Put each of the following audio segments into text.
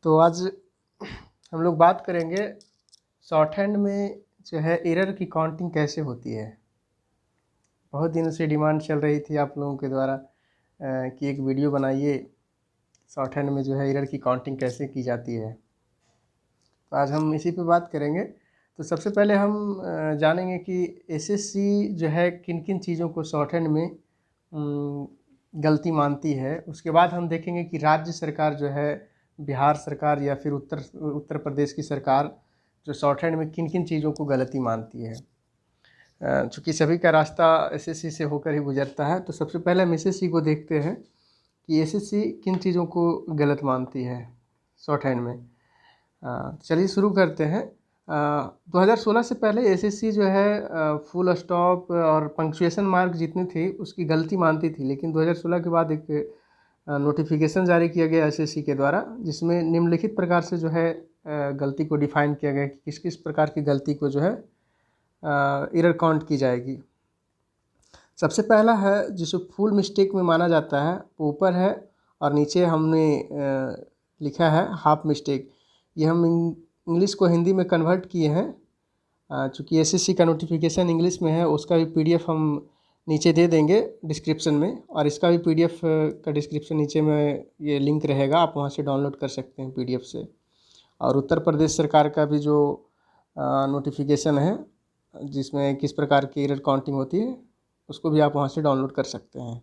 तो आज हम लोग बात करेंगे शॉर्ट हैंड में जो है एरर की काउंटिंग कैसे होती है। बहुत दिनों से डिमांड चल रही थी आप लोगों के द्वारा कि एक वीडियो बनाइए शॉर्ट हैंड में जो है एरर की काउंटिंग कैसे की जाती है। तो आज हम इसी पे बात करेंगे। तो सबसे पहले हम जानेंगे कि एसएससी जो है किन किन चीज़ों को शॉर्ट हैंड में गलती मानती है। उसके बाद हम देखेंगे कि राज्य सरकार जो है बिहार सरकार या फिर उत्तर प्रदेश की सरकार जो शॉर्ट हैंड में किन किन चीज़ों को गलती मानती है। चूँकि सभी का रास्ता एसएससी से होकर ही गुजरता है, तो सबसे पहले हम एसएससी को देखते हैं कि एसएससी किन चीज़ों को गलत मानती है शॉर्ट हैंड में। चलिए शुरू करते हैं। 2016 से पहले एसएससी जो है फुल स्टॉप और पंक्चुएशन मार्क जितनी थी उसकी गलती मानती थी, लेकिन 2016 के बाद एक नोटिफिकेशन जारी किया गया एसएससी के द्वारा, जिसमें निम्नलिखित प्रकार से जो है गलती को डिफ़ाइन किया गया कि किस किस प्रकार की गलती को जो है एरर काउंट की जाएगी। सबसे पहला है जिसे फुल मिस्टेक में माना जाता है, वो ऊपर है और नीचे हमने लिखा है हाफ मिस्टेक। ये हम इंग्लिश को हिंदी में कन्वर्ट किए हैं। चूँकि एसएससी का नोटिफिकेशन इंग्लिश में है, उसका भी पीडीएफ हम नीचे दे देंगे डिस्क्रिप्शन में, और इसका भी पीडीएफ का डिस्क्रिप्शन नीचे में ये लिंक रहेगा, आप वहाँ से डाउनलोड कर सकते हैं पीडीएफ से। और उत्तर प्रदेश सरकार का भी जो नोटिफिकेशन है जिसमें किस प्रकार की एरर काउंटिंग होती है, उसको भी आप वहाँ से डाउनलोड कर सकते हैं।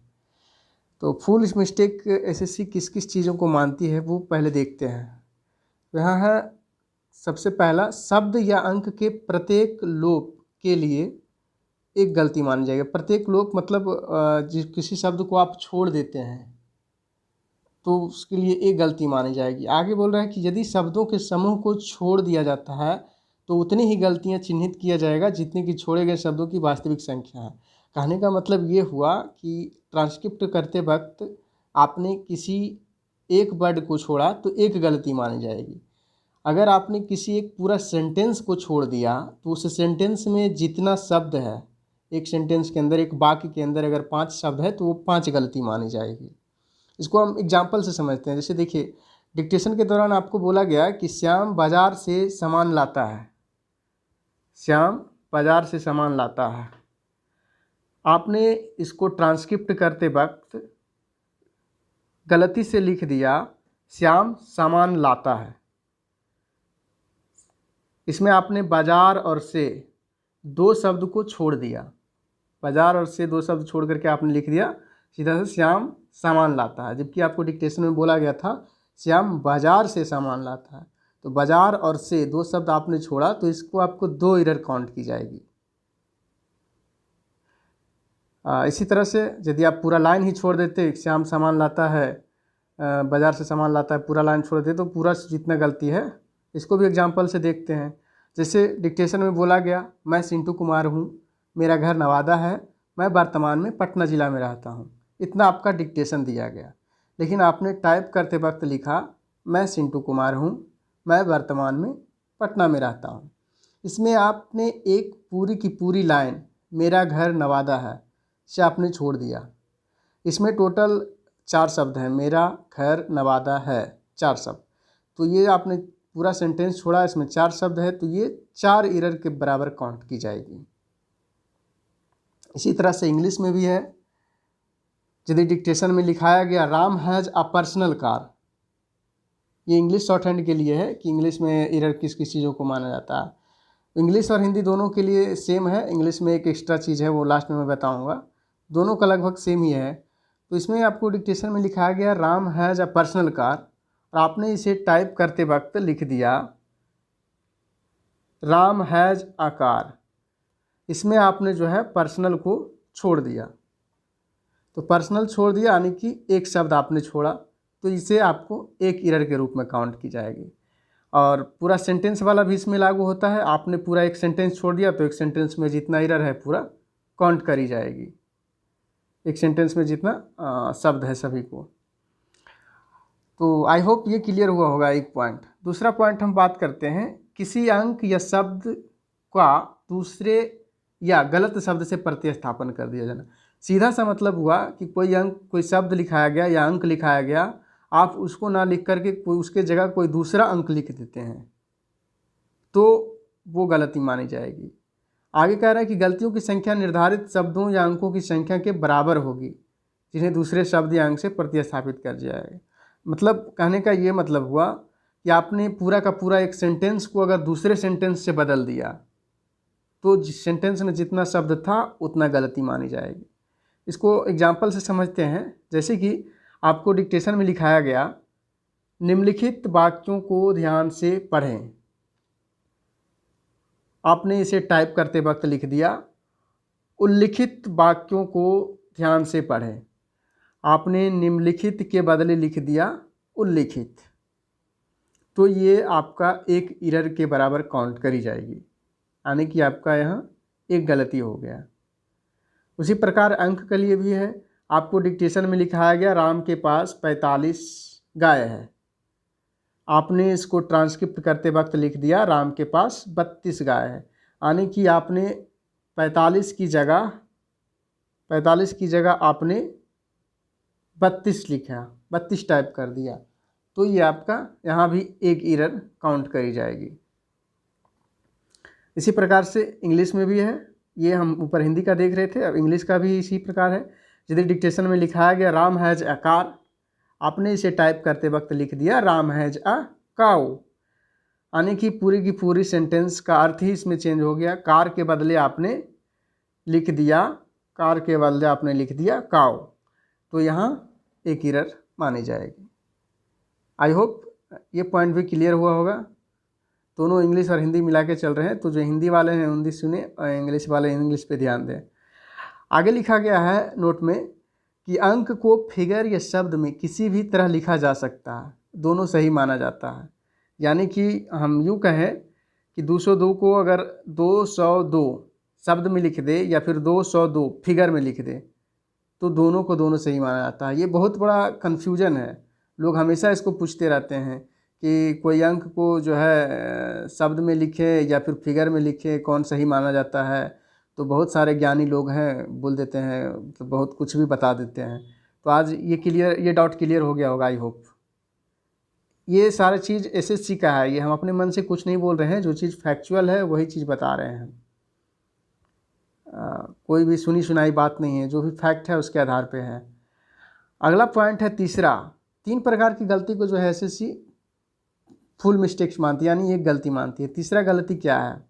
तो फुल मिस्टेक एसएससी किस किस चीज़ों को मानती है वो पहले देखते हैं। तो यहाँ है सबसे पहला, शब्द या अंक के प्रत्येक लोप के लिए एक गलती मानी जाएगी। प्रत्येक लोप मतलब जिस किसी शब्द को आप छोड़ देते हैं तो उसके लिए एक गलती मानी जाएगी। आगे बोल रहा है कि यदि शब्दों के समूह को छोड़ दिया जाता है तो उतनी ही गलतियां चिन्हित किया जाएगा जितनी कि छोड़े गए शब्दों की वास्तविक संख्या है। कहने का मतलब ये हुआ कि ट्रांसक्रिप्ट करते वक्त आपने किसी एक वर्ड को छोड़ा तो एक गलती मानी जाएगी। अगर आपने किसी एक पूरा सेंटेंस को छोड़ दिया तो उस सेंटेंस में जितना शब्द है, एक सेंटेंस के अंदर, एक वाक्य के अंदर अगर 5 शब्द है तो वो 5 गलती मानी जाएगी। इसको हम एग्जाम्पल से समझते हैं। जैसे देखिए, डिक्टेशन के दौरान आपको बोला गया कि श्याम बाजार से सामान लाता है। श्याम बाजार से सामान लाता है। आपने इसको ट्रांसक्रिप्ट करते वक्त गलती से लिख दिया श्याम सामान लाता है। इसमें आपने बाजार और से 2 शब्द को छोड़ दिया। बाजार और से 2 शब्द छोड़ करके आपने लिख दिया सीधा से श्याम सामान लाता है, जबकि आपको डिक्टेशन में बोला गया था श्याम बाजार से सामान लाता है। तो बाजार और से 2 शब्द आपने छोड़ा तो इसको आपको 2 एरर काउंट की जाएगी। इसी तरह से यदि आप पूरा लाइन ही छोड़ देते, श्याम सामान लाता है बाजार से सामान लाता है, पूरा लाइन छोड़ देते तो पूरा जितना गलती है, इसको भी एग्जाम्पल से देखते हैं। जैसे डिक्टेशन में बोला गया मैं सिंटू कुमार हूँ, मेरा घर नवादा है, मैं वर्तमान में पटना ज़िला में रहता हूँ। इतना आपका डिक्टेशन दिया गया, लेकिन आपने टाइप करते वक्त लिखा मैं सिंटू कुमार हूँ, मैं वर्तमान में पटना में रहता हूँ। इसमें आपने एक पूरी की पूरी लाइन मेरा घर नवादा है से आपने छोड़ दिया। इसमें टोटल 4 शब्द हैं, मेरा घर नवादा है 4 शब्द, तो ये आपने पूरा सेंटेंस छोड़ा, इसमें 4 शब्द है, तो ये 4 एरर के बराबर काउंट की जाएगी। इसी तरह से इंग्लिश में भी है। यदि डिक्टेशन में लिखाया गया Ram has a personal car, ये इंग्लिश शॉर्ट हैंड के लिए है कि इंग्लिश में एरर किस किस चीज़ों को माना जाता है। इंग्लिश और हिंदी दोनों के लिए सेम है। इंग्लिश में एक एक्स्ट्रा चीज़ है, वो लास्ट में मैं बताऊँगा। दोनों का लगभग सेम ही है। तो इसमें आपको डिक्टेशन में लिखाया गया Ram has a personal car, और आपने इसे टाइप करते वक्त लिख दिया राम हैज़ अ कार। इसमें आपने जो है पर्सनल को छोड़ दिया। तो पर्सनल छोड़ दिया यानी कि एक शब्द आपने छोड़ा, तो इसे आपको एक एरर के रूप में काउंट की जाएगी। और पूरा सेंटेंस वाला भी इसमें लागू होता है। आपने पूरा एक सेंटेंस छोड़ दिया तो एक सेंटेंस में जितना एरर है पूरा काउंट करी जाएगी, एक सेंटेंस में जितना शब्द है सभी को। तो आई होप ये क्लियर हुआ होगा एक पॉइंट। दूसरा पॉइंट हम बात करते हैं, किसी अंक या शब्द का दूसरे या गलत शब्द से प्रतिस्थापन कर दिया जाना। सीधा सा मतलब हुआ कि कोई अंक, कोई शब्द लिखाया गया या अंक लिखाया गया आप उसको ना लिख करके कोई उसके जगह कोई दूसरा अंक लिख देते हैं तो वो गलती मानी जाएगी। आगे कह रहा है कि गलतियों की संख्या निर्धारित शब्दों या अंकों की संख्या के बराबर होगी जिन्हें दूसरे शब्द या अंक से प्रतिस्थापित कर जाएगा। मतलब कहने का ये मतलब हुआ कि आपने पूरा का पूरा एक सेंटेंस को अगर दूसरे सेंटेंस से बदल दिया तो जिस सेंटेंस में जितना शब्द था उतना गलती मानी जाएगी। इसको एग्जाम्पल से समझते हैं। जैसे कि आपको डिक्टेशन में लिखाया गया, निम्नलिखित वाक्यों को ध्यान से पढ़ें। आपने इसे टाइप करते वक्त लिख दिया, उल्लिखित वाक्यों को ध्यान से पढ़ें। आपने निम्नलिखित के बदले लिख दिया उल्लिखित, तो ये आपका एक एरर के बराबर काउंट करी जाएगी, यानी कि आपका यहाँ एक गलती हो गया। उसी प्रकार अंक के लिए भी है। आपको डिक्टेशन में लिखाया गया, राम के पास 45 गाय है। आपने इसको ट्रांसक्रिप्ट करते वक्त लिख दिया, राम के पास 32 गाय है, यानी कि आपने 45 की जगह आपने 32 लिखा, 32 टाइप कर दिया, तो ये आपका यहाँ भी एक एरर काउंट करी जाएगी। इसी प्रकार से इंग्लिश में भी है। ये हम ऊपर हिंदी का देख रहे थे, अब इंग्लिश का भी इसी प्रकार है। यदि डिक्टेशन में लिखाया गया राम हैज़ अ कार, आपने इसे टाइप करते वक्त लिख दिया राम हैज़ अ काऊ, यानी कि पूरी की पूरी सेंटेंस का अर्थ ही इसमें चेंज हो गया। कार के बदले आपने लिख दिया काऊ, तो यहाँ एक एरर मानी जाएगी। आई होप ये पॉइंट भी क्लियर हुआ होगा। दोनों इंग्लिश और हिंदी मिला के चल रहे हैं, तो जो हिंदी वाले हैं हिंदी सुने और इंग्लिश वाले इंग्लिश पे ध्यान दें। आगे लिखा गया है नोट में कि अंक को फिगर या शब्द में किसी भी तरह लिखा जा सकता है, दोनों सही माना जाता है। यानी कि हम यूँ कहें कि 202 को अगर 202 शब्द में लिख दे या फिर 202 फिगर में लिख दे तो दोनों को दोनों सही माना जाता है। ये बहुत बड़ा कन्फ्यूजन है, लोग हमेशा इसको पूछते रहते हैं कि कोई अंक को जो है शब्द में लिखे या फिर फिगर में लिखे, कौन सही माना जाता है। तो बहुत सारे ज्ञानी लोग हैं, बोल देते हैं, तो बहुत कुछ भी बता देते हैं। तो आज ये डाउट क्लियर हो गया होगा। आई होप ये सारा चीज़ एसएससी का है, ये हम अपने मन से कुछ नहीं बोल रहे हैं, जो चीज़ फैक्चुअल है वही चीज़ बता रहे हैं। कोई भी सुनी सुनाई बात नहीं है, जो भी फैक्ट है उसके आधार पे है। अगला पॉइंट है तीसरा, 3 प्रकार की गलती को जो है एसएससी फुल मिस्टेक्स मानती है, यानी एक गलती मानती है। तीसरा गलती क्या है?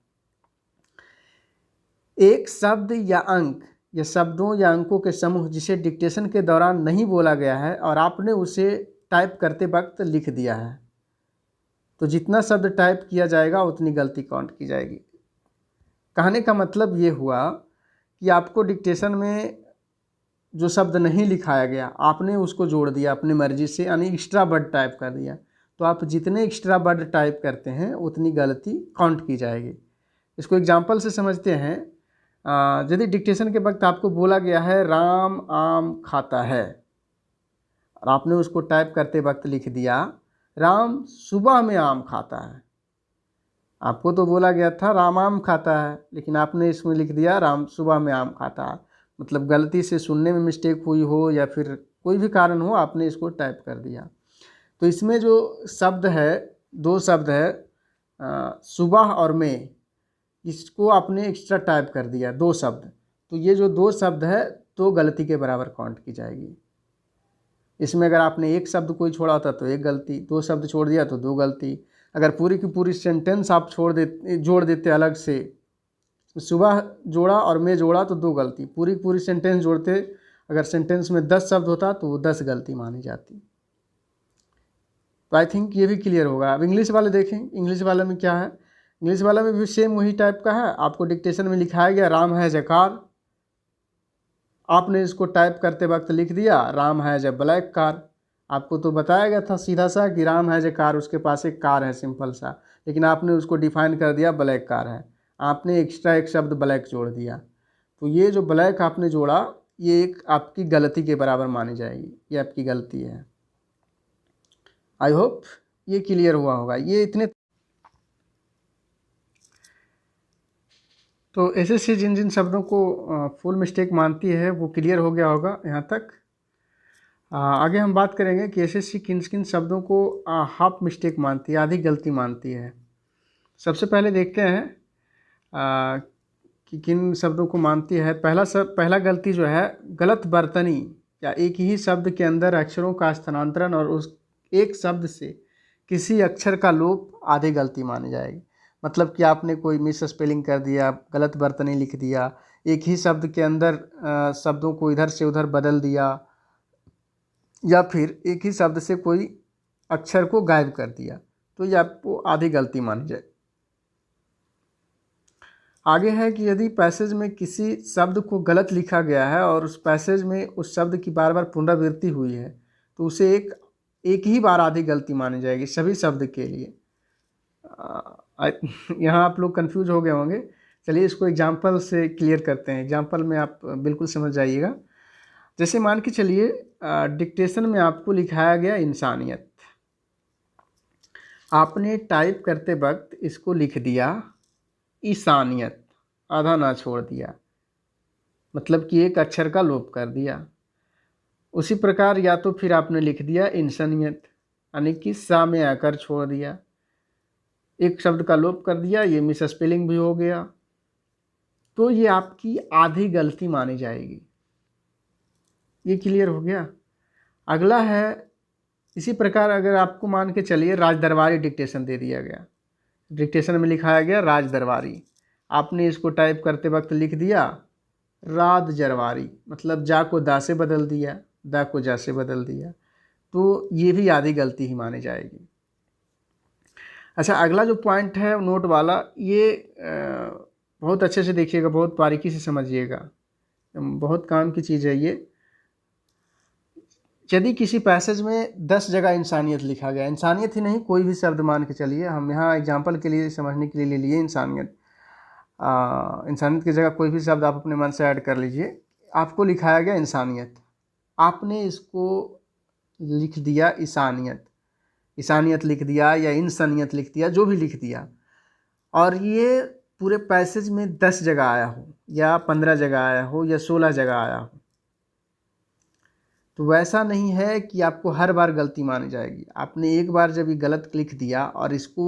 एक शब्द या अंक या शब्दों या अंकों के समूह जिसे डिक्टेशन के दौरान नहीं बोला गया है और आपने उसे टाइप करते वक्त लिख दिया है, तो जितना शब्द टाइप किया जाएगा उतनी गलती काउंट की जाएगी। कहने का मतलब ये हुआ कि आपको डिक्टेशन में जो शब्द नहीं लिखाया गया आपने उसको जोड़ दिया अपनी मर्जी से, यानी एक्स्ट्रा वर्ड टाइप कर दिया, तो आप जितने एक्स्ट्रा वर्ड टाइप करते हैं उतनी गलती काउंट की जाएगी। इसको एग्जांपल से समझते हैं। यदि डिक्टेशन के वक्त आपको बोला गया है राम आम खाता है और आपने उसको टाइप करते वक्त लिख दिया राम सुबह में आम खाता है। आपको तो बोला गया था राम आम खाता है, लेकिन आपने इसमें लिख दिया राम सुबह में आम खाता है। मतलब गलती से सुनने में मिस्टेक हुई हो या फिर कोई भी कारण हो, आपने इसको टाइप कर दिया। तो इसमें जो शब्द है, 2 शब्द है सुबह और में, इसको आपने एक्स्ट्रा टाइप कर दिया 2 शब्द, तो ये जो 2 शब्द है तो गलती के बराबर काउंट की जाएगी। इसमें अगर आपने एक शब्द कोई छोड़ा होता तो एक गलती, 2 शब्द छोड़ दिया तो 2 गलती। अगर पूरी की पूरी सेंटेंस आप जोड़ देते अलग से, सुबह जोड़ा और में जोड़ा तो 2 गलती। पूरी की पूरी सेंटेंस जोड़ते, अगर सेंटेंस में 10 शब्द होता तो वो 10 गलती मानी जाती। तो आई थिंक ये भी क्लियर होगा। अब इंग्लिश वाले देखें, इंग्लिश वाले में क्या है। इंग्लिश वाला में भी सेम वही टाइप का है। आपको डिक्टेशन में लिखाया गया राम हैज़ अ कार, आपने इसको टाइप करते वक्त लिख दिया Ram has a black car. आपको तो बताया गया था सीधा सा कि राम हैज़ अ कार, उसके पास एक कार है सिंपल सा, लेकिन आपने उसको डिफाइन कर दिया ब्लैक कार है। आपने एक्स्ट्रा एक शब्द ब्लैक जोड़ दिया, तो ये जो ब्लैक आपने जोड़ा ये एक आपकी गलती के बराबर मानी जाएगी, ये आपकी गलती है। आई होप ये क्लियर हुआ होगा। ये इतने तो ऐसे जिन जिन शब्दों को फुल मिस्टेक मानती है वो क्लियर हो गया होगा यहाँ तक। आगे हम बात करेंगे कि एसएससी किन किन शब्दों को हाफ मिस्टेक मानती है, आधी गलती मानती है। सबसे पहले देखते हैं कि किन शब्दों को मानती है। पहला गलती जो है, गलत बर्तनी या एक ही शब्द के अंदर अक्षरों का स्थानांतरण और उस एक शब्द से किसी अक्षर का लोप आधी गलती मानी जाएगी। मतलब कि आपने कोई मिस स्पेलिंग कर दिया, गलत बर्तनी लिख दिया, एक ही शब्द के अंदर शब्दों को इधर से उधर बदल दिया, या फिर एक ही शब्द से कोई अक्षर को गायब कर दिया, तो ये आपको आधी गलती मानी जाए। आगे है कि यदि पैसेज में किसी शब्द को गलत लिखा गया है और उस पैसेज में उस शब्द की बार बार पुनरावृत्ति हुई है, तो उसे एक ही बार आधी गलती मानी जाएगी सभी शब्द के लिए। यहाँ आप लोग कंफ्यूज हो गए होंगे, चलिए इसको एग्जाम्पल से क्लियर करते हैं। एग्जाम्पल में आप बिल्कुल समझ जाइएगा। जैसे मान के चलिए डिक्टेशन में आपको लिखाया गया इंसानियत, आपने टाइप करते वक्त इसको लिख दिया ईसानियत, आधा ना छोड़ दिया, मतलब कि एक अक्षर का लोप कर दिया। उसी प्रकार या तो फिर आपने लिख दिया इंसानियत, यानी कि सा में आकर छोड़ दिया, एक शब्द का लोप कर दिया, ये मिस स्पेलिंग भी हो गया, तो ये आपकी आधी गलती मानी जाएगी। ये क्लियर हो गया। अगला है, इसी प्रकार अगर आपको मान के चलिए राजदरबारी डिक्टेशन दे दिया गया, डिक्टेशन में लिखाया गया राजदरबारी, आपने इसको टाइप करते वक्त लिख दिया राज जरवारी, मतलब जा को दा से बदल दिया, दा को जा से बदल दिया, तो ये भी आधी गलती ही मानी जाएगी। अच्छा, अगला जो पॉइंट है नोट वाला, ये बहुत अच्छे से देखिएगा, बहुत बारीकी से समझिएगा, बहुत काम की चीज़ है ये। यदि किसी पैसेज में 10 जगह इंसानियत लिखा गया, इंसानियत ही नहीं कोई भी शब्द मान के चलिए, हम यहाँ एग्जाम्पल के लिए समझने के लिए ले लिए इंसानियत, इंसानियत की जगह कोई भी शब्द आप अपने मन से ऐड कर लीजिए। आपको लिखाया गया इंसानियत, आपने इसको लिख दिया ईसानियत, ईसानियत लिख दिया या इंसानियत लिख दिया, जो भी लिख दिया, और ये पूरे पैसेज में 10 जगह आया हो या 15 जगह आया हो या 16 जगह आया हो, तो वैसा नहीं है कि आपको हर बार गलती मानी जाएगी। आपने एक बार जब ये गलत लिख दिया और इसको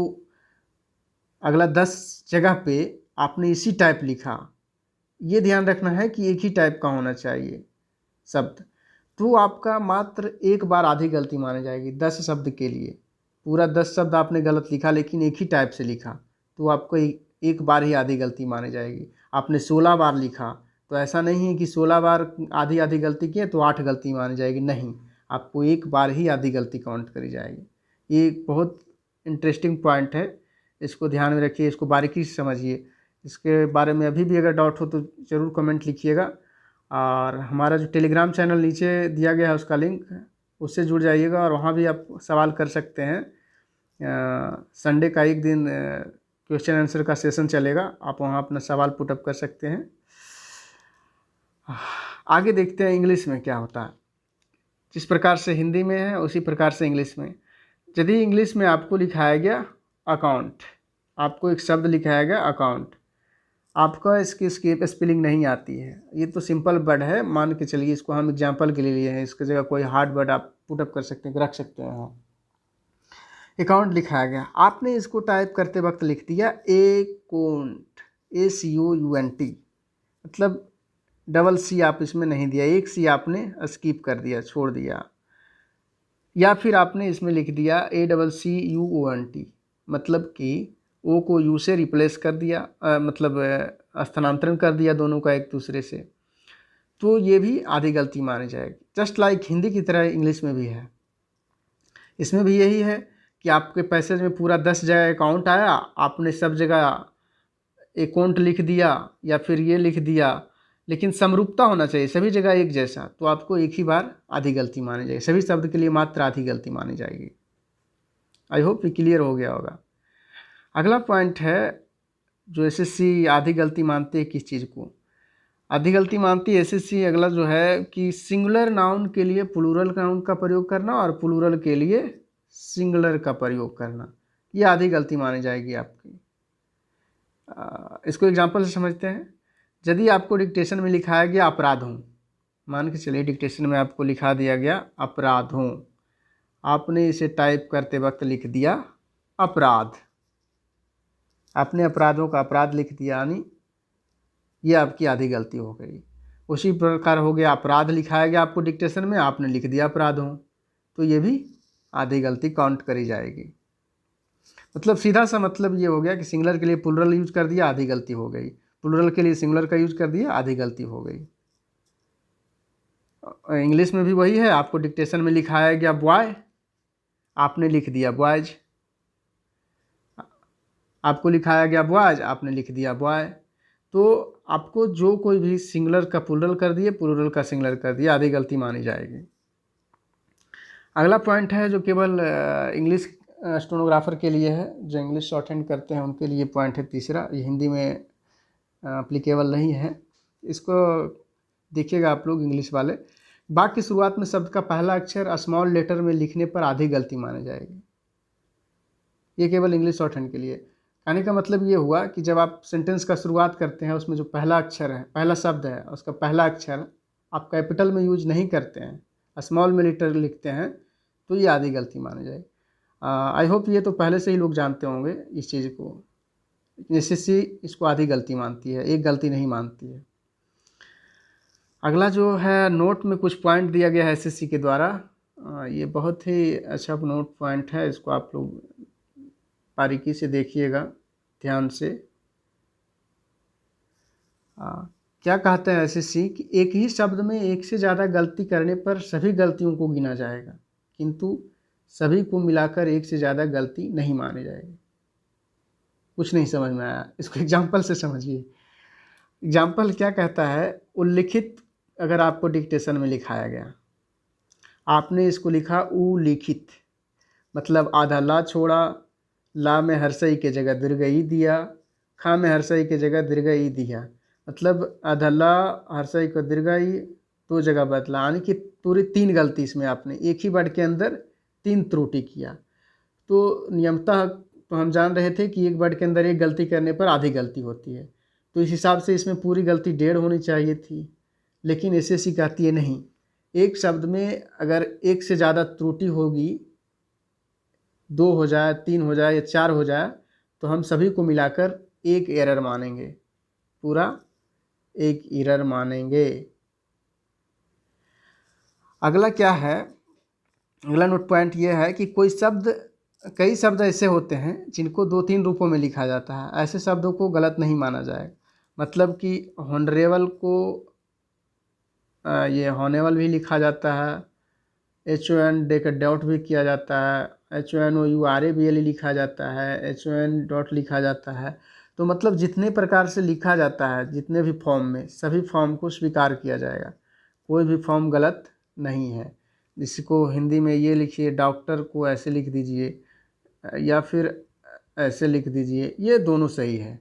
अगला 10 जगह पे आपने इसी टाइप लिखा, ये ध्यान रखना है कि एक ही टाइप का होना चाहिए शब्द, तो आपका मात्र एक बार आधी गलती मानी जाएगी 10 शब्द के लिए। पूरा 10 शब्द आपने गलत लिखा लेकिन एक ही टाइप से लिखा, तो आपको एक बार ही आधी गलती मानी जाएगी। आपने 16 बार लिखा, तो ऐसा नहीं है कि 16 बार आधी आधी गलती किए तो 8 गलती मानी जाएगी, नहीं, आपको एक बार ही आधी गलती काउंट करी जाएगी। ये बहुत इंटरेस्टिंग पॉइंट है, इसको ध्यान में रखिए, इसको बारीकी से समझिए। इसके बारे में अभी भी अगर डाउट हो तो ज़रूर कमेंट लिखिएगा, और हमारा जो टेलीग्राम चैनल नीचे दिया गया है उसका लिंक, उससे जुड़ जाइएगा और वहाँ भी आप सवाल कर सकते हैं। संडे का एक दिन क्वेश्चन आंसर का सेशन चलेगा, आप वहाँ अपना सवाल पुटअप कर सकते हैं। आगे देखते हैं इंग्लिश में क्या होता है। जिस प्रकार से हिंदी में है उसी प्रकार से इंग्लिश में। यदि इंग्लिश में आपको लिखाया गया अकाउंट, आपको एक शब्द लिखाया गया अकाउंट, आपका इसकी स्पेलिंग नहीं आती है, ये तो सिंपल वर्ड है, मान के चलिए इसको हम एग्जांपल के लिए लिए हैं, इसकी जगह कोई हार्ड वर्ड आप पुटअप कर सकते हैं, रख सकते हैं। अकाउंट लिखाया गया, आपने इसको टाइप करते वक्त लिख दिया एकाउंट, ACOUNT, मतलब डबल सी आप इसमें नहीं दिया, एक सी आपने स्किप कर दिया, छोड़ दिया। या फिर आपने इसमें लिख दिया ACCUONT, मतलब कि ओ को यू से रिप्लेस कर दिया, मतलब स्थानांतरण कर दिया दोनों का एक दूसरे से, तो ये भी आधी गलती मानी जाएगी। जस्ट लाइक हिंदी की तरह इंग्लिश में भी है। इसमें भी यही है कि आपके पैसेज में पूरा 10 जगह अकाउंट आया, आपने सब जगह अकाउंट लिख दिया या फिर ये लिख दिया, लेकिन समरूपता होना चाहिए सभी जगह एक जैसा, तो आपको एक ही बार आधी गलती मानी जाएगी, सभी शब्द के लिए मात्र आधी गलती मानी जाएगी। आई होप ये क्लियर हो गया होगा। अगला पॉइंट है जो एसएससी आधी गलती मानती है, किस चीज़ को आधी गलती मानती है एसएससी, अगला जो है कि सिंगुलर नाउन के लिए प्लूरल नाउन का प्रयोग करना और प्लूरल के लिए सिंगुलर का प्रयोग करना, ये आधी गलती मानी जाएगी आपकी। इसको एग्जांपल से समझते हैं। यदि आपको डिक्टेशन में लिखाया गया अपराधों, मान के चलिए डिक्टेशन में आपको लिखा दिया गया अपराधों, आपने इसे टाइप करते वक्त लिख दिया अपराध, आपने अपराधों का अपराध लिख दिया, यानी ये आपकी आधी गलती हो गई। उसी प्रकार हो गया अपराध लिखाया गया आपको डिक्टेशन में, आपने लिख दिया अपराधों, तो ये भी आधी गलती काउंट करी जाएगी। मतलब सीधा सा मतलब ये हो गया कि सिंगुलर के लिए प्लूरल यूज कर दिया, आधी गलती हो गई, प्लूरल के लिए सिंगुलर का यूज कर दिया, आधी गलती हो गई। इंग्लिश में भी वही है, आपको डिक्टेशन में लिखाया गया बॉय, आपने लिख दिया बॉयज, आपको लिखाया गया बॉयज, आपने लिख दिया बॉय। तो आपको जो कोई भी सिंगुलर का प्लूरल कर दिए, प्लूरल का सिंगुलर कर दिया, आधी गलती मानी जाएगी। अगला पॉइंट है जो केवल इंग्लिश स्टेनोग्राफर के लिए है, जो इंग्लिश शॉर्ट हैंड करते हैं उनके लिए पॉइंट है तीसरा, ये हिंदी में अप्लीकेबल नहीं है, इसको देखिएगा आप लोग इंग्लिश वाले। वाक्य की शुरुआत में शब्द का पहला अक्षर स्मॉल लेटर में लिखने पर आधी गलती मानी जाएगी। ये केवल इंग्लिश शॉर्ट हैंड के लिए। कहने का मतलब ये हुआ कि जब आप सेंटेंस का शुरुआत करते हैं, उसमें जो पहला अक्षर है, पहला शब्द है, उसका पहला अक्षर आप कैपिटल में यूज नहीं करते हैं, स्मॉल में लेटर लिखते हैं, तो ये आधी गलती मानी जाएगी। आई होप ये तो पहले से ही लोग जानते होंगे इस चीज़ को। एसएससी इसको आधी गलती मानती है, एक गलती नहीं मानती है। अगला जो है नोट में कुछ पॉइंट दिया गया है एसएससी के द्वारा, ये बहुत ही अच्छा नोट पॉइंट है, इसको आप लोग बारीकी से देखिएगा ध्यान से। क्या कहते हैं एसएससी कि एक ही शब्द में एक से ज़्यादा गलती करने पर सभी गलतियों को गिना जाएगा, किंतु सभी को मिलाकर एक से ज़्यादा गलती नहीं मानी जाएगी। कुछ नहीं समझ में आया, इसको एग्जाम्पल से समझिए। एग्जाम्पल क्या कहता है, उल्लिखित अगर आपको डिक्टेशन में लिखाया गया, आपने इसको लिखा उलिखित, मतलब आधा ला छोड़ा, ला में हर्षई के जगह दीर्घ ई दिया, खा में हर्षई के जगह दीर्घ ई दिया, मतलब आधा ला हर्षई को दीर्घ ई दो जगह बदला, यानी कि पूरी 3 गलती इसमें आपने एक ही वर्ड के अंदर 3 त्रुटि किया। तो नियमतः तो हम जान रहे थे कि एक वर्ड के अंदर एक गलती करने पर आधी गलती होती है, तो इस हिसाब से इसमें पूरी गलती 1.5 होनी चाहिए थी, लेकिन एसएससी कहती है नहीं, एक शब्द में अगर एक से ज़्यादा त्रुटि होगी, 2 हो जाए, 3 हो जाए या 4 हो जाए, तो हम सभी को मिलाकर एक एरर मानेंगे, पूरा एक एरर मानेंगे। अगला क्या है, अगला नोट पॉइंट ये है कि कई शब्द ऐसे होते हैं जिनको 2-3 रूपों में लिखा जाता है, ऐसे शब्दों को गलत नहीं माना जाएगा। मतलब कि हॉनरेबल को ये हॉनेबल भी लिखा जाता है, HON डे का डॉट भी किया जाता है, HONOURABLE लिखा जाता है, HON डॉट लिखा जाता है। तो मतलब जितने प्रकार से लिखा जाता है, जितने भी फॉर्म में, सभी फॉर्म को स्वीकार किया जाएगा, कोई भी फॉर्म गलत नहीं है। जिसको हिंदी में ये लिखिए, डॉक्टर को ऐसे लिख दीजिए या फिर ऐसे लिख दीजिए, ये दोनों सही है,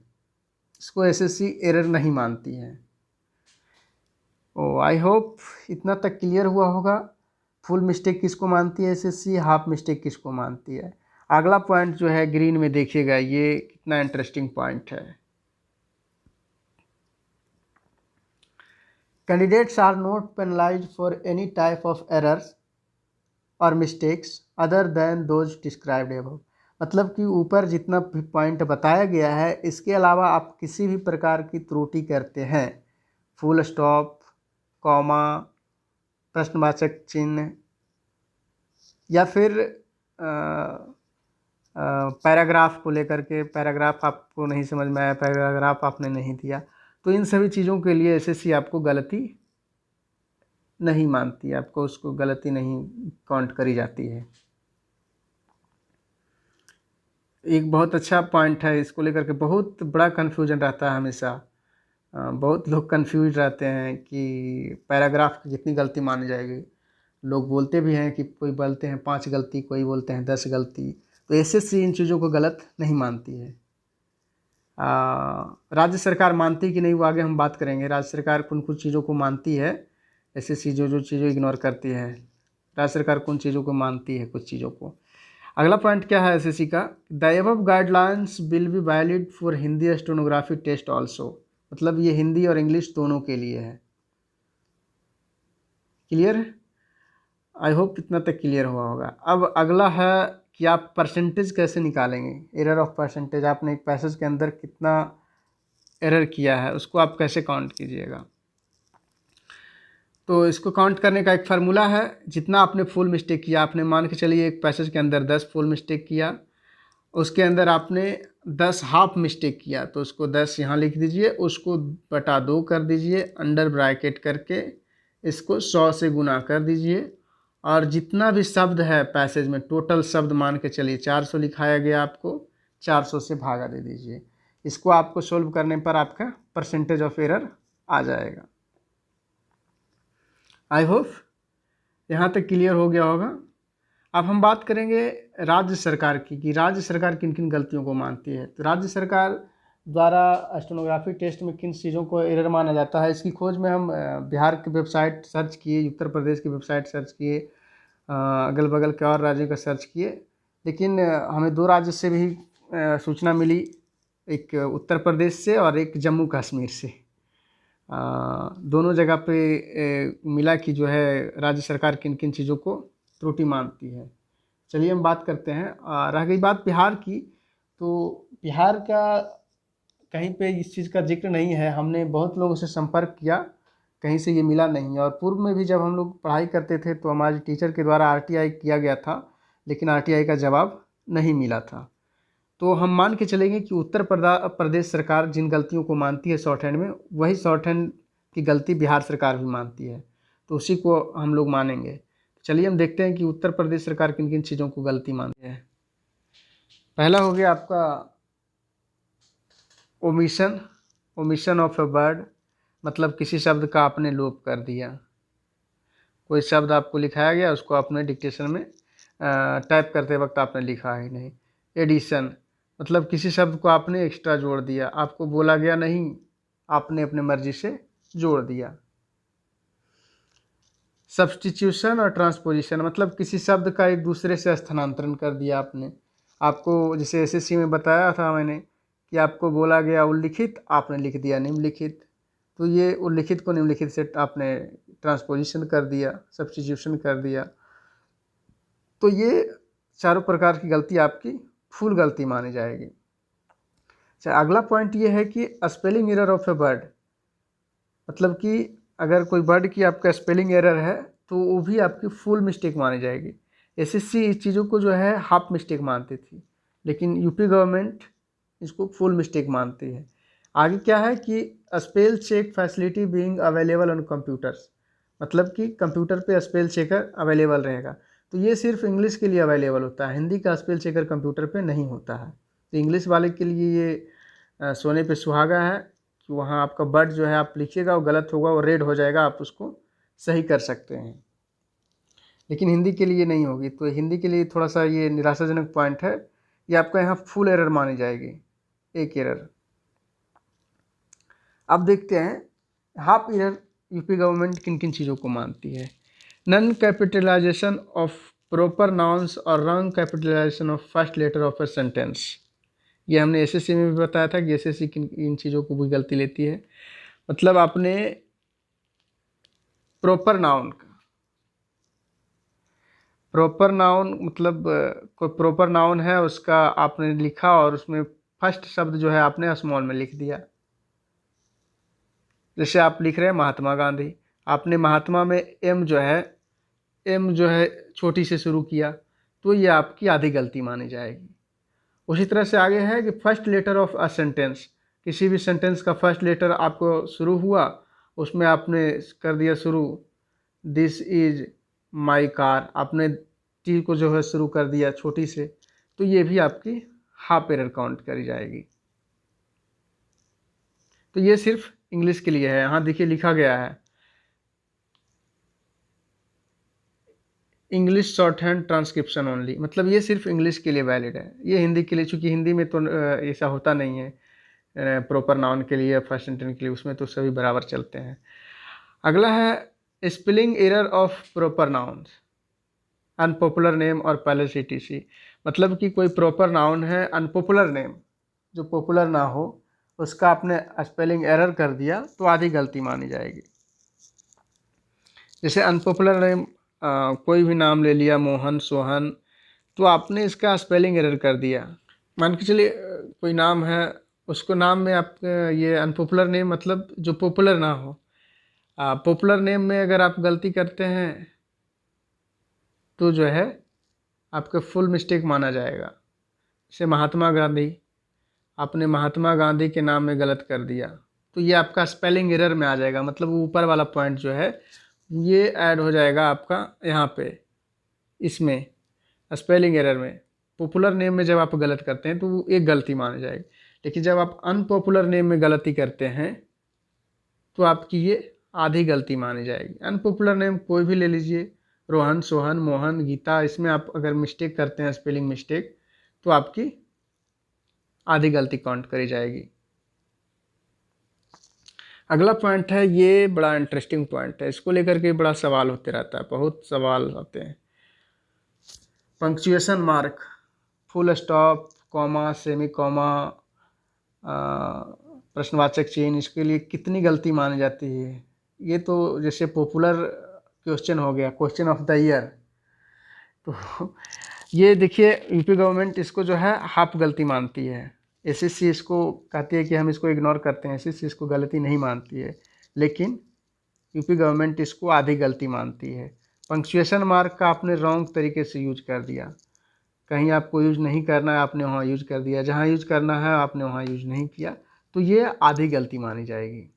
इसको एसएससी एरर नहीं मानती है। आई होप इतना तक क्लियर हुआ होगा। फुल मिस्टेक किसको मानती है एसएससी, हाफ मिस्टेक किसको मानती है। अगला पॉइंट जो है ग्रीन में देखिएगा, ये कितना इंटरेस्टिंग पॉइंट है। Candidates are not penalised for any type of errors और mistakes other than those described above. मतलब कि ऊपर जितना पॉइंट बताया गया है, इसके अलावा आप किसी भी प्रकार की त्रुटि करते हैं, फुल स्टॉप, कॉमा, प्रश्नवाचक चिन्ह, या फिर पैराग्राफ को लेकर के, पैराग्राफ आपको नहीं समझ में आया, पैराग्राफ आपने नहीं दिया, तो इन सभी चीज़ों के लिए एसएससी आपको गलती नहीं मानती, आपको उसको गलती नहीं काउंट करी जाती है। एक बहुत अच्छा पॉइंट है, इसको लेकर के बहुत बड़ा कन्फ्यूजन रहता है हमेशा। बहुत लोग कन्फ्यूज रहते हैं कि पैराग्राफ की कितनी गलती मानी जाएगी। लोग बोलते भी हैं कि कोई बोलते हैं 5 गलती, कोई बोलते हैं 10 गलती। तो एसएससी इन चीज़ों को गलत नहीं मानती है। राज्य सरकार मानती कि नहीं, वो आगे हम बात करेंगे। राज्य सरकार कुछ कुछ चीज़ों को मानती है, एसएससी जो चीज़ें इग्नोर करती है। राज्य सरकार कुछ चीज़ों को मानती है, कुछ चीज़ों को। अगला पॉइंट क्या है एसएससी का, the above guidelines will be valid for Hindi stenography test also. मतलब ये हिंदी और इंग्लिश दोनों के लिए है। क्लियर है? आई होप इतना तक क्लियर हुआ होगा। अब अगला है कि आप परसेंटेज कैसे निकालेंगे। एरर ऑफ परसेंटेज, आपने एक पैसेज के अंदर कितना एरर किया है उसको आप कैसे काउंट कीजिएगा। तो इसको काउंट करने का एक फार्मूला है, जितना आपने फुल मिस्टेक किया, आपने मान के चलिए एक पैसेज के अंदर 10 फुल मिस्टेक किया, उसके अंदर आपने 10 हाफ मिस्टेक किया, तो उसको 10 यहाँ लिख दीजिए, उसको बटा 2 कर दीजिए, अंडर ब्रैकेट करके इसको 100 से गुना कर दीजिए, और जितना भी शब्द है पैसेज में, टोटल शब्द मान के चलिए 400 लिखाया गया, आपको 400 से भागा दे दीजिए। इसको आपको सोल्व करने पर आपका परसेंटेज ऑफ एरर आ जाएगा। आई होप यहाँ तक क्लियर हो गया होगा। अब हम बात करेंगे राज्य सरकार की, कि राज्य सरकार किन किन गलतियों को मानती है। तो राज्य सरकार द्वारा स्टेनोग्राफी टेस्ट में किन चीज़ों को एरर माना जाता है, इसकी खोज में हम बिहार की वेबसाइट सर्च किए, उत्तर प्रदेश की वेबसाइट सर्च किए, अगल बगल के और राज्यों का सर्च किए, लेकिन हमें 2 राज्य से भी सूचना मिली, एक उत्तर प्रदेश से और एक जम्मू कश्मीर से। दोनों जगह पे मिला कि जो है राज्य सरकार किन किन चीज़ों को त्रुटि मानती है। चलिए हम बात करते हैं। रह गई बात बिहार की, तो बिहार का कहीं पे इस चीज़ का जिक्र नहीं है। हमने बहुत लोगों से संपर्क किया, कहीं से ये मिला नहीं। और पूर्व में भी जब हम लोग पढ़ाई करते थे तो हमारे टीचर के द्वारा आरटीआई किया गया था, लेकिन आरटीआई का जवाब नहीं मिला था। तो हम मान के चलेंगे कि उत्तर प्रदेश सरकार जिन गलतियों को मानती है शॉर्ट हैंड में, वही शॉर्ट हैंड की गलती बिहार सरकार भी मानती है, तो उसी को हम लोग मानेंगे। चलिए हम देखते हैं कि उत्तर प्रदेश सरकार किन किन चीज़ों को गलती मानती है। पहला हो गया आपका ओमिशन ऑफ ए वर्ड, मतलब किसी शब्द का आपने लोप कर दिया। कोई शब्द आपको लिखाया गया, उसको आपने डिक्टेशन में टाइप करते वक्त आपने लिखा ही नहीं। एडिशन, मतलब किसी शब्द को आपने एक्स्ट्रा जोड़ दिया, आपको बोला गया नहीं, आपने अपने मर्जी से जोड़ दिया। सब्स्टिट्यूशन और ट्रांसपोजिशन, मतलब किसी शब्द का एक दूसरे से स्थानांतरण कर दिया आपने। आपको जैसे एसएससी में बताया था मैंने कि आपको बोला गया उल्लिखित, आपने लिख दिया निम्नलिखित, तो ये उल्लिखित को निम्नलिखित से आपने ट्रांसपोजिशन कर दिया, सब्स्टिट्यूशन कर दिया। तो ये चारों प्रकार की गलती आपकी फुल गलती मानी जाएगी। अच्छा, अगला पॉइंट ये है कि spelling error of a word, मतलब कि अगर कोई वर्ड की आपका स्पेलिंग एरर है तो वो भी आपकी फुल मिस्टेक मानी जाएगी। एसएससी इस चीज़ों को जो है हाफ मिस्टेक मानती थी, लेकिन यूपी गवर्नमेंट इसको फुल मिस्टेक मानती है। आगे क्या है कि spell check facility being available on computers, मतलब कि कंप्यूटर पे स्पेल चेकर अवेलेबल रहेगा। तो ये सिर्फ इंग्लिश के लिए अवेलेबल होता है, हिंदी का स्पेल चेकर कंप्यूटर पे नहीं होता है। तो इंग्लिश वाले के लिए ये सोने पे सुहागा है कि वहाँ आपका वर्ड जो है आप लिखिएगा, वो गलत होगा, वो रेड हो जाएगा, आप उसको सही कर सकते हैं, लेकिन हिंदी के लिए नहीं होगी। तो हिंदी के लिए थोड़ा सा ये निराशाजनक पॉइंट है, ये आपका यहाँ फुल एरर मानी जाएगी, एक एरर। अब देखते हैं हाफ एरर यूपी गवर्नमेंट किन किन चीज़ों को मानती है। Non capitalisation of proper nouns और wrong capitalisation of first letter of a sentence, ये हमने एसएससी में भी बताया था कि एसएससी इन चीज़ों को भी गलती लेती है। मतलब आपने प्रॉपर नाउन मतलब कोई प्रॉपर नाउन है उसका आपने लिखा और उसमें फर्स्ट शब्द जो है आपने स्मॉल में लिख दिया। जैसे आप लिख रहे हैं महात्मा गांधी, आपने महात्मा में एम जो है छोटी से शुरू किया, तो ये आपकी आधी गलती मानी जाएगी। उसी तरह से आगे है कि first letter of a sentence, किसी भी सेंटेंस का फर्स्ट लेटर आपको शुरू हुआ, उसमें आपने कर दिया शुरू दिस इज माई कार, आपने टी को जो है शुरू कर दिया छोटी से, तो ये भी आपकी हाफ एरर काउंट करी जाएगी। तो ये सिर्फ इंग्लिश के लिए है। यहाँ देखिए लिखा गया है English short hand transcription only, मतलब ये सिर्फ इंग्लिश के लिए वैलिड है, ये हिंदी के लिए, चूँकि हिंदी में तो ऐसा होता नहीं है प्रॉपर नाउन के लिए, फर्स्ट सेंटेंस के लिए, उसमें तो सभी बराबर चलते हैं। अगला है spelling error of proper nouns, unpopular name और पैलेस ईटीसी, मतलब कि कोई प्रॉपर नाउन है, अनपॉपुलर नेम जो पॉपुलर ना हो उसका आपने स्पेलिंग एरर कर दिया, तो आधी गलती मानी जाएगी। जैसे अनपॉपुलर नेम, कोई भी नाम ले लिया, मोहन, सोहन, तो आपने इसका स्पेलिंग एरर कर दिया। मान के चलिए कोई नाम है, उसको नाम में आप ये अनपॉपुलर नेम मतलब जो पॉपुलर ना हो, पॉपुलर नेम में अगर आप गलती करते हैं तो जो है आपका फुल मिस्टेक माना जाएगा। जैसे महात्मा गांधी, आपने महात्मा गांधी के नाम में गलत कर दिया तो ये आपका स्पेलिंग एरर में आ जाएगा, मतलब ऊपर वाला पॉइंट जो है ये ऐड हो जाएगा आपका यहाँ पे, इसमें स्पेलिंग एरर में। पॉपुलर नेम में जब आप गलत करते हैं तो वो एक गलती मानी जाएगी, लेकिन जब आप अनपॉपुलर नेम में गलती करते हैं तो आपकी ये आधी गलती मानी जाएगी। अनपॉपुलर नेम कोई भी ले लीजिए, रोहन, सोहन, मोहन, गीता, इसमें आप अगर मिस्टेक करते हैं, स्पेलिंग मिस्टेक, तो आपकी आधी गलती काउंट करी जाएगी। अगला पॉइंट है, ये बड़ा इंटरेस्टिंग पॉइंट है, इसको लेकर के बड़ा सवाल होते रहता है, बहुत सवाल आते हैं। Punctuation mark, full stop, comma, semi comma, प्रश्नवाचक चिन्ह, इसके लिए कितनी गलती मानी जाती है? ये तो जैसे पॉपुलर क्वेश्चन हो गया, क्वेश्चन ऑफ द ईयर, तो ये देखिए यूपी गवर्नमेंट इसको जो है हाफ गलती मानती है। एसएससी इसको कहती है कि हम इसको इग्नोर करते हैं, एसएससी इसको गलती नहीं मानती है, लेकिन यूपी गवर्नमेंट इसको आधी गलती मानती है। पंक्चुएशन मार्क का आपने रॉन्ग तरीके से यूज कर दिया, कहीं आपको यूज नहीं करना है आपने वहाँ यूज कर दिया, जहाँ यूज करना है आपने वहाँ यूज नहीं किया, तो ये आधी गलती मानी जाएगी।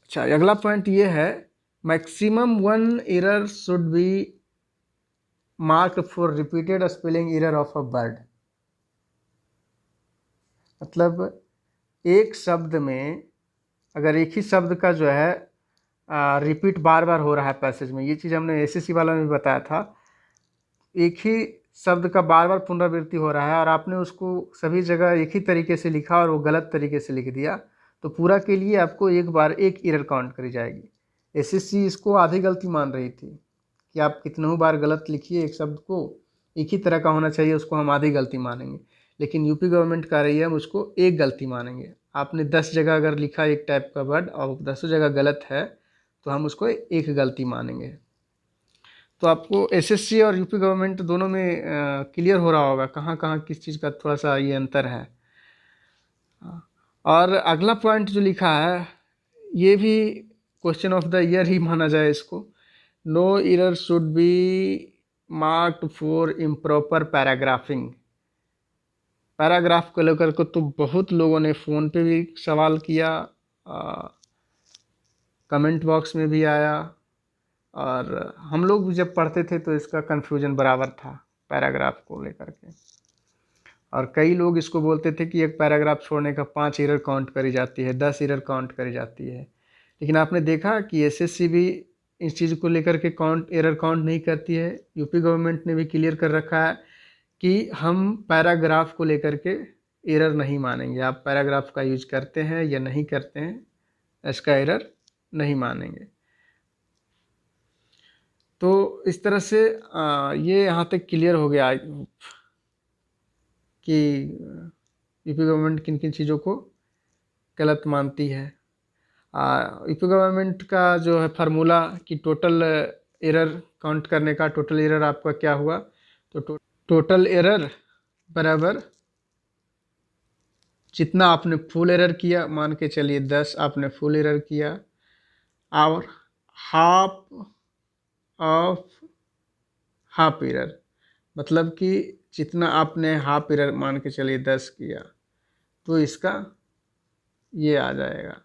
अच्छा, अगला पॉइंट ये है, maximum 1 error should be marked for repeated spelling error of a word. मतलब एक शब्द में अगर एक ही शब्द का जो है रिपीट बार बार हो रहा है पैसेज में, ये चीज़ हमने एसएससी वाला में भी बताया था, एक ही शब्द का बार बार पुनरावृत्ति हो रहा है और आपने उसको सभी जगह एक ही तरीके से लिखा और वो गलत तरीके से लिख दिया, तो पूरा के लिए आपको एक बार एक एरर काउंट करी जाएगी। एसएससी इसको आधी गलती मान रही थी कि आप कितनों बार गलत लिखिए, एक शब्द को एक ही तरह का होना चाहिए, उसको हम आधी गलती मानेंगे, लेकिन यूपी गवर्नमेंट कह रही है हम उसको एक गलती मानेंगे। आपने 10 जगह अगर लिखा एक टाइप का वर्ड और 10 जगह गलत है तो हम उसको एक गलती मानेंगे। तो आपको एसएससी और यूपी गवर्नमेंट दोनों में क्लियर हो रहा होगा कहाँ कहाँ किस चीज़ का थोड़ा सा ये अंतर है। और अगला पॉइंट जो लिखा है ये भी क्वेश्चन ऑफ द ईयर ही माना जाए इसको, no error should be marked for improper paragraphing. Paragraph को लेकर के तो बहुत लोगों ने फ़ोन पे भी सवाल किया, कमेंट बॉक्स में भी आया, और हम लोग जब पढ़ते थे तो इसका कन्फ्यूजन बराबर था पैराग्राफ को लेकर के, और कई लोग इसको बोलते थे कि एक पैराग्राफ छोड़ने का 5 एरर काउंट करी जाती है, 10 एरर काउंट करी जाती है। लेकिन आपने देखा कि एसएससी भी इस चीज़ को लेकर के एरर काउंट नहीं करती है। यूपी गवर्नमेंट ने भी क्लियर कर रखा है कि हम पैराग्राफ को लेकर के एरर नहीं मानेंगे, आप पैराग्राफ का यूज करते हैं या नहीं करते हैं इसका एरर नहीं मानेंगे। तो इस तरह से ये यहाँ तक क्लियर हो गया कि यूपी गवर्नमेंट किन किन चीज़ों को गलत मानती है। यूपी गवर्नमेंट का जो है फार्मूला कि टोटल एरर काउंट करने का, टोटल एरर आपका क्या हुआ, तो टोटल एरर बराबर जितना आपने फुल एरर किया, मान के चलिए 10 आपने फुल एरर किया, और हाफ ऑफ हाफ एरर, मतलब कि जितना आपने हाफ एरर मान के चलिए 10 किया तो इसका ये आ जाएगा,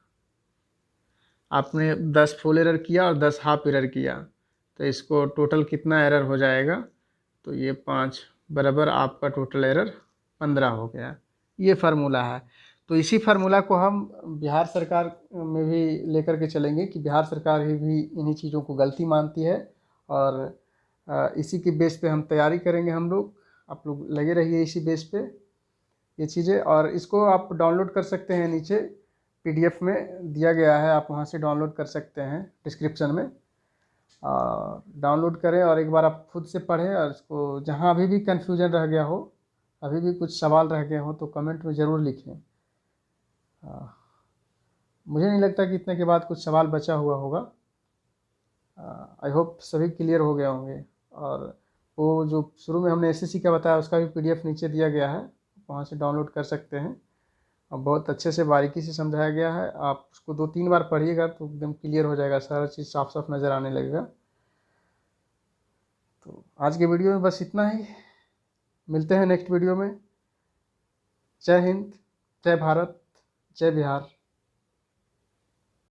आपने 10 फुल एरर किया और 10 हाफ एरर किया तो इसको टोटल कितना एरर हो जाएगा, तो ये 5 बराबर आपका टोटल एरर 15 हो गया। ये फार्मूला है। तो इसी फार्मूला को हम बिहार सरकार में भी लेकर के चलेंगे कि बिहार सरकार भी इन्हीं चीज़ों को गलती मानती है, और इसी के बेस पे हम तैयारी करेंगे हम लोग। आप लोग लगे रहिए इसी बेस पे ये चीज़ें, और इसको आप डाउनलोड कर सकते हैं, नीचे पीडीएफ में दिया गया है, आप वहाँ से डाउनलोड कर सकते हैं डिस्क्रिप्शन में। डाउनलोड करें और एक बार आप खुद से पढ़ें, और इसको जहाँ अभी भी कन्फ्यूजन रह गया हो, अभी भी कुछ सवाल रह गए हो, तो कमेंट में ज़रूर लिखें। मुझे नहीं लगता कि इतने के बाद कुछ सवाल बचा हुआ होगा। आई होप सभी क्लियर हो गए होंगे। और वो जो शुरू में हमने एसएससी का बताया उसका भी पीडीएफ नीचे दिया गया है, वहाँ से डाउनलोड कर सकते हैं। और बहुत अच्छे से बारीकी से समझाया गया है, आप उसको 2-3 बार पढ़िएगा तो एकदम क्लियर हो जाएगा, सारा चीज़ साफ साफ नज़र आने लगेगा। तो आज के वीडियो में बस इतना ही, मिलते हैं नेक्स्ट वीडियो में। जय हिंद, जय भारत, जय बिहार।